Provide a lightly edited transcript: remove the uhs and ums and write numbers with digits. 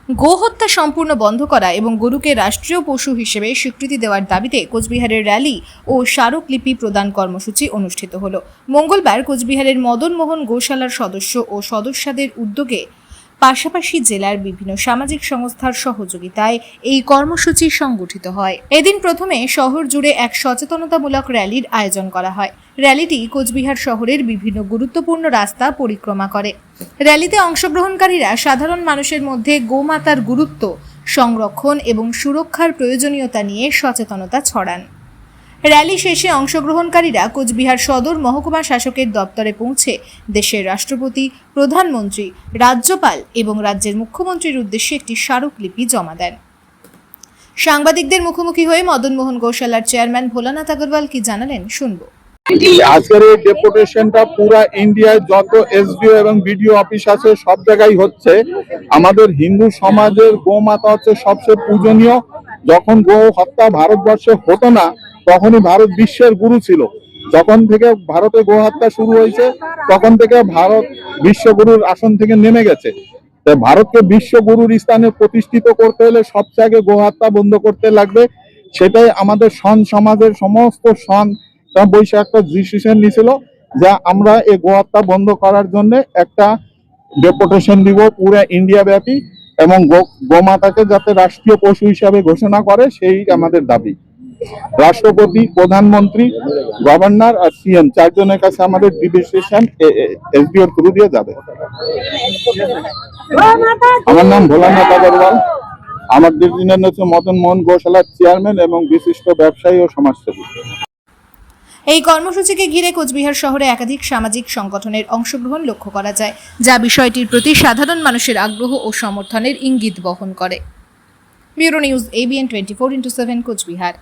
গোহত্যা সম্পূর্ণ বন্ধ করা এবং গরুকে রাষ্ট্রীয় পশু হিসেবে স্বীকৃতি দেওয়ার দাবিতে কোচবিহারের র্যালি ও স্মারকলিপি প্রদান কর্মসূচি অনুষ্ঠিত হল। মঙ্গলবার কোচবিহারের মদন মোহন গোশালার সদস্য ও সদস্যদের উদ্যোগে পাশাপাশি জেলার বিভিন্ন সামাজিক সংস্থার সহযোগিতায় এই কর্মসূচি সংগঠিত হয়। এদিন প্রথমে শহর জুড়ে এক সচেতনতামূলক র্যালির আয়োজন করা হয়। র্যালিটি কোচবিহার শহরের বিভিন্ন গুরুত্বপূর্ণ রাস্তা পরিক্রমা করে। র্যালিতে অংশগ্রহণকারীরা সাধারণ মানুষের মধ্যে গোমাতার গুরুত্ব, সংরক্ষণ এবং সুরক্ষার প্রয়োজনীয়তা নিয়ে সচেতনতা ছড়ান। র্যালি শেষে অংশগ্রহণকারীরা কোচবিহার সদর মহকুমা শাসকের দপ্তরে পৌঁছে দেশের রাষ্ট্রপতি, প্রধানমন্ত্রী, রাজ্যপাল এবং রাজ্যের মুখ্যমন্ত্রীর উদ্দেশ্যে একটি স্মারকলিপি জমা দেন। সাংবাদিকদের মুখোমুখি হয়ে মদন মোহন গোশালার চেয়ারম্যান ভোলানাথ আগরওয়াল কি জানালেন শুনবো। আজকের এই ডেপুটেশনটা পুরা ইন্ডিয়ায় যত এসডিও এবং বিডিও অফিস আছে সব জায়গায় হচ্ছে। আমাদের হিন্দু সমাজের গোমাতা হচ্ছে সবচেয়ে পূজনীয়। যখন গো হত্যা ভারতবর্ষে হতো না তখনই ভারত বিশ্বের গুরু ছিল। যখন থেকে ভারতে গো হত্যা শুরু হয়েছে তখন থেকে ভারত বিশ্বগুরুর আসন থেকে নেমে গেছে। ভারতকে বিশ্বগুরুর স্থানে প্রতিষ্ঠিত করতে হলে সবচেয়ে আগে গো হত্যা বন্ধ করতে লাগবে। সেটাই আমাদের সমাজের সমস্ত বৈশাখ একটা ডিসিশন নিয়েছিল যা আমরা এই গো হত্যা বন্ধ করার জন্য একটা ডেপুটেশন দিব পুরো ইন্ডিয়া ব্যাপী, এবং গোমাতাকে যাতে রাষ্ট্রীয় পশু হিসাবে ঘোষণা করে সেই আমাদের দাবি। রাষ্ট্রপতি, প্রধানমন্ত্রী, গভর্নর আর সিএম চারজনের কাছে আমাদের ডিভিশন এসডিওর থ্রু দিয়ে যাবে। আমার নাম ভোলানাথ আগরওয়াল। আমার ডিভিশন হচ্ছে মদন মোহন গোশালার চেয়ারম্যান এবং বিশিষ্ট ব্যবসায়ী ও সমাজসেবী। এই কর্মসূচিকে ঘিরে কোচবিহার শহরে একাধিক সামাজিক সংগঠনের অংশগ্রহণ লক্ষ্য করা যায়, যা বিষয়টির প্রতি সাধারণ মানুষের আগ্রহ ও সমর্থনের ইঙ্গিত বহন করে। Bureau news ABN 24x7 Cooch Behar.